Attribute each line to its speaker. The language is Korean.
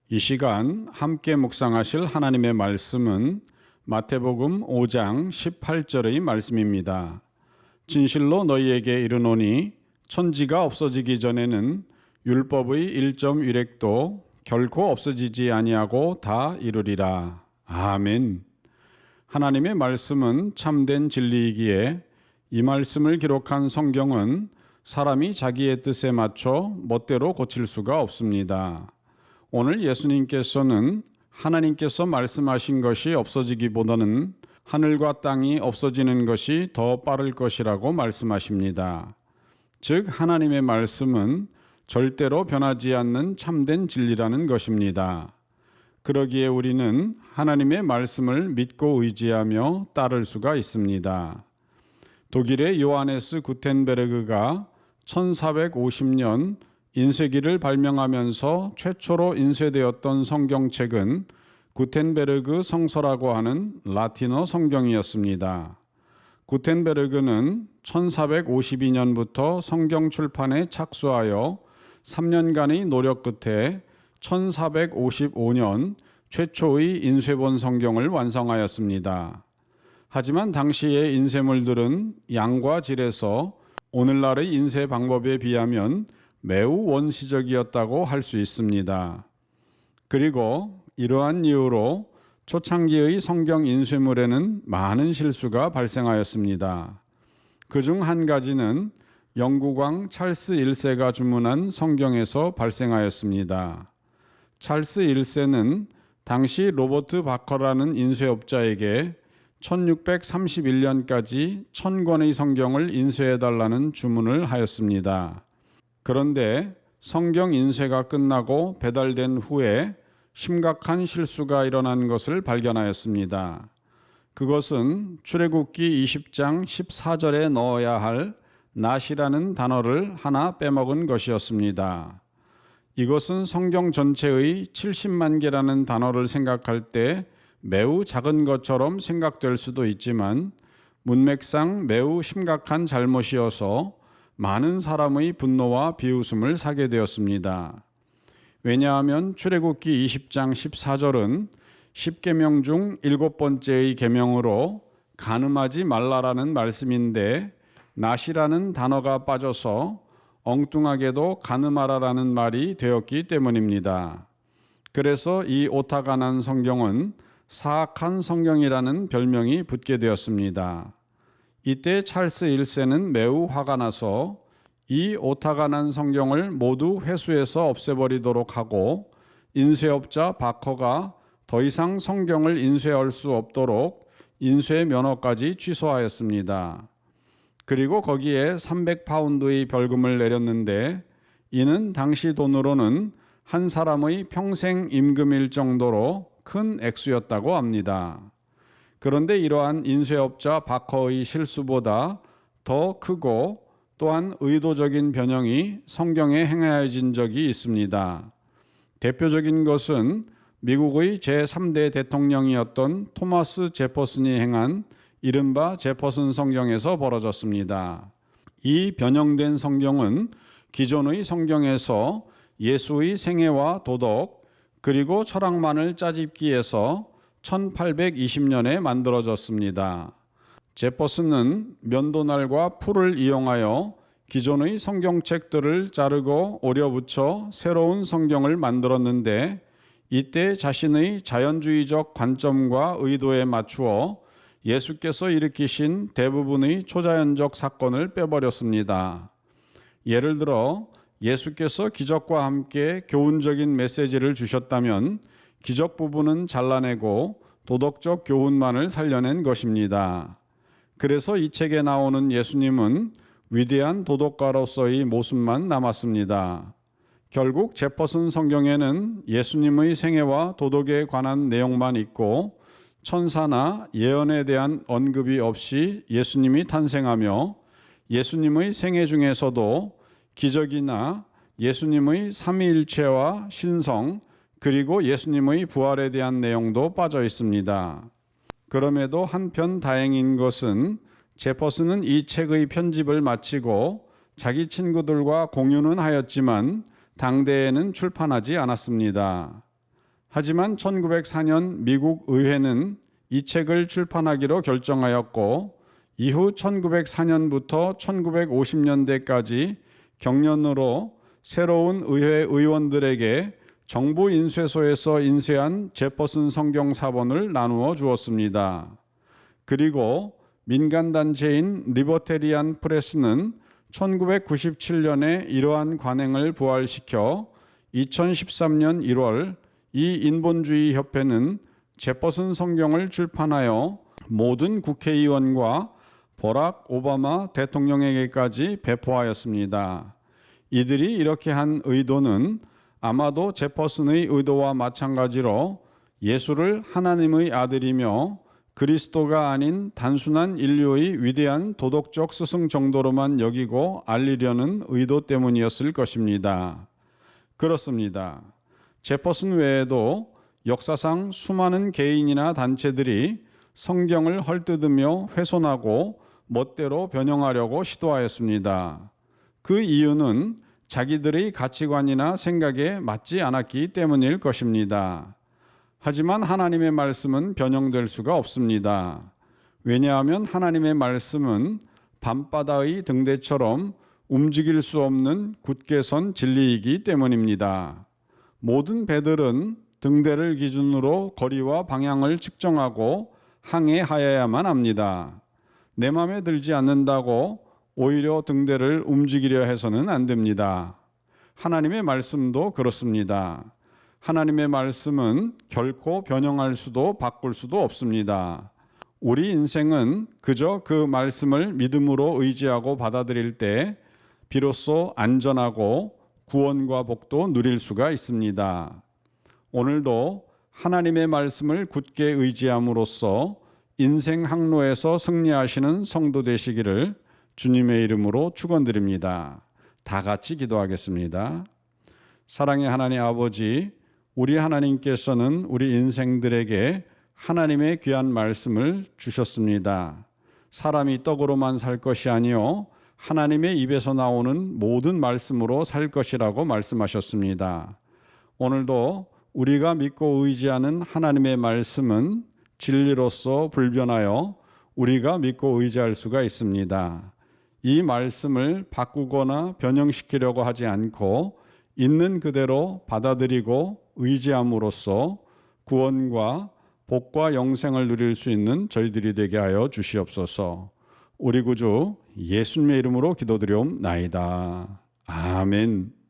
Speaker 1: 이 시간 함께 묵상하실 하나님의 말씀은 마태복음 5장 18절의 말씀입니다. 진실로 너희에게 이르노니 천지가 없어지기 전에는 율법의 1점1획도 결코 없어지지 아니하고 다 이루리라. 아멘. 하나님의 말씀은 참된 진리이기에 이 말씀을 기록한 성경은 사람이 자기의 뜻에 맞춰 멋대로 고칠 수가 없습니다. 오늘 예수님께서는 하나님께서 말씀하신 것이 없어지기보다는 하늘과 땅이 없어지는 것이 더 빠를 것이라고 말씀하십니다. 즉 하나님의 말씀은 절대로 변하지 않는 참된 진리라는 것입니다. 그러기에 우리는 하나님의 말씀을 믿고 의지하며 따를 수가 있습니다. 독일의 요하네스 구텐베르그가 1450년 인쇄기를 발명하면서 최초로 인쇄되었던 성경책은 구텐베르그 성서라고 하는 라틴어 성경이었습니다. 구텐베르그는 1452년부터 성경 출판에 착수하여 3년간의 노력 끝에 1455년 최초의 인쇄본 성경을 완성하였습니다. 하지만 당시의 인쇄물들은 양과 질에서 오늘날의 인쇄 방법에 비하면 매우 원시적이었다고 할 수 있습니다. 그리고 이러한 이유로 초창기의 성경 인쇄물에는 많은 실수가 발생하였습니다. 그중 한 가지는 영국왕 찰스 1세가 주문한 성경에서 발생하였습니다. 찰스 1세는 당시 로버트 바커라는 인쇄업자에게 1631년까지 1000권의 성경을 인쇄해달라는 주문을 하였습니다. 그런데 성경 인쇄가 끝나고 배달된 후에 심각한 실수가 일어난 것을 발견하였습니다. 그것은 출애굽기 20장 14절에 넣어야 할 낫이라는 단어를 하나 빼먹은 것이었습니다. 이것은 성경 전체의 70만 개라는 단어를 생각할 때 매우 작은 것처럼 생각될 수도 있지만 문맥상 매우 심각한 잘못이어서 많은 사람의 분노와 비웃음을 사게 되었습니다. 왜냐하면 출애굽기 20장 14절은 10계명 중 7번째의 계명으로 간음하지 말라라는 말씀인데 낫이라는 단어가 빠져서 엉뚱하게도 간음하라라는 말이 되었기 때문입니다. 그래서 이 오타가 난 성경은 사악한 성경이라는 별명이 붙게 되었습니다. 이때 찰스 1세는 매우 화가 나서 이 오타가 난 성경을 모두 회수해서 없애버리도록 하고 인쇄업자 바커가 더 이상 성경을 인쇄할 수 없도록 인쇄 면허까지 취소하였습니다. 그리고 거기에 300파운드의 벌금을 내렸는데 이는 당시 돈으로는 한 사람의 평생 임금일 정도로 큰 액수였다고 합니다. 그런데 이러한 인쇄업자 바커의 실수보다 더 크고 또한 의도적인 변형이 성경에 행하여진 적이 있습니다. 대표적인 것은 미국의 제3대 대통령이었던 토마스 제퍼슨이 행한 이른바 제퍼슨 성경에서 벌어졌습니다. 이 변형된 성경은 기존의 성경에서 예수의 생애와 도덕 그리고 철학만을 짜집기 위해서 1820년에 만들어졌습니다. 제퍼슨은 면도날과 풀을 이용하여 기존의 성경책들을 자르고 오려붙여 새로운 성경을 만들었는데 이때 자신의 자연주의적 관점과 의도에 맞추어 예수께서 일으키신 대부분의 초자연적 사건을 빼버렸습니다. 예를 들어 예수께서 기적과 함께 교훈적인 메시지를 주셨다면 기적 부분은 잘라내고 도덕적 교훈만을 살려낸 것입니다. 그래서 이 책에 나오는 예수님은 위대한 도덕가로서의 모습만 남았습니다. 결국 제퍼슨 성경에는 예수님의 생애와 도덕에 관한 내용만 있고 천사나 예언에 대한 언급이 없이 예수님이 탄생하며 예수님의 생애 중에서도 기적이나 예수님의 삼위일체와 신성 그리고 예수님의 부활에 대한 내용도 빠져 있습니다. 그럼에도 한편 다행인 것은 제퍼슨은 이 책의 편집을 마치고 자기 친구들과 공유는 하였지만 당대에는 출판하지 않았습니다. 하지만 1904년 미국 의회는 이 책을 출판하기로 결정하였고 이후 1904년부터 1950년대까지 경련으로 새로운 의회 의원들에게 정부 인쇄소에서 인쇄한 제퍼슨 성경 사본을 나누어 주었습니다. 그리고 민간단체인 리버테리안 프레스는 1997년에 이러한 관행을 부활시켜 2013년 1월 이 인본주의 협회는 제퍼슨 성경을 출판하여 모든 국회의원과 버락 오바마 대통령에게까지 배포하였습니다. 이들이 이렇게 한 의도는 아마도 제퍼슨의 의도와 마찬가지로 예수를 하나님의 아들이며 그리스도가 아닌 단순한 인류의 위대한 도덕적 스승 정도로만 여기고 알리려는 의도 때문이었을 것입니다. 그렇습니다. 제퍼슨 외에도 역사상 수많은 개인이나 단체들이 성경을 헐뜯으며 훼손하고 멋대로 변형하려고 시도하였습니다. 그 이유는 자기들의 가치관이나 생각에 맞지 않았기 때문일 것입니다. 하지만 하나님의 말씀은 변형될 수가 없습니다. 왜냐하면 하나님의 말씀은 밤바다의 등대처럼 움직일 수 없는 굳게 선 진리이기 때문입니다. 모든 배들은 등대를 기준으로 거리와 방향을 측정하고 항해하여야만 합니다. 내 마음에 들지 않는다고 오히려 등대를 움직이려 해서는 안 됩니다. 하나님의 말씀도 그렇습니다. 하나님의 말씀은 결코 변형할 수도 바꿀 수도 없습니다. 우리 인생은 그저 그 말씀을 믿음으로 의지하고 받아들일 때 비로소 안전하고 구원과 복도 누릴 수가 있습니다. 오늘도 하나님의 말씀을 굳게 의지함으로써 인생 항로에서 승리하시는 성도 되시기를 주님의 이름으로 축원드립니다. 다 같이 기도하겠습니다. 사랑의 하나님 아버지, 우리 하나님께서는 우리 인생들에게 하나님의 귀한 말씀을 주셨습니다. 사람이 떡으로만 살 것이 아니요 하나님의 입에서 나오는 모든 말씀으로 살 것이라고 말씀하셨습니다. 오늘도 우리가 믿고 의지하는 하나님의 말씀은 진리로서 불변하여 우리가 믿고 의지할 수가 있습니다. 이 말씀을 바꾸거나 변형시키려고 하지 않고 있는 그대로 받아들이고 의지함으로써 구원과 복과 영생을 누릴 수 있는 저희들이 되게 하여 주시옵소서. 우리 구주 예수님의 이름으로 기도드리옵나이다. 아멘.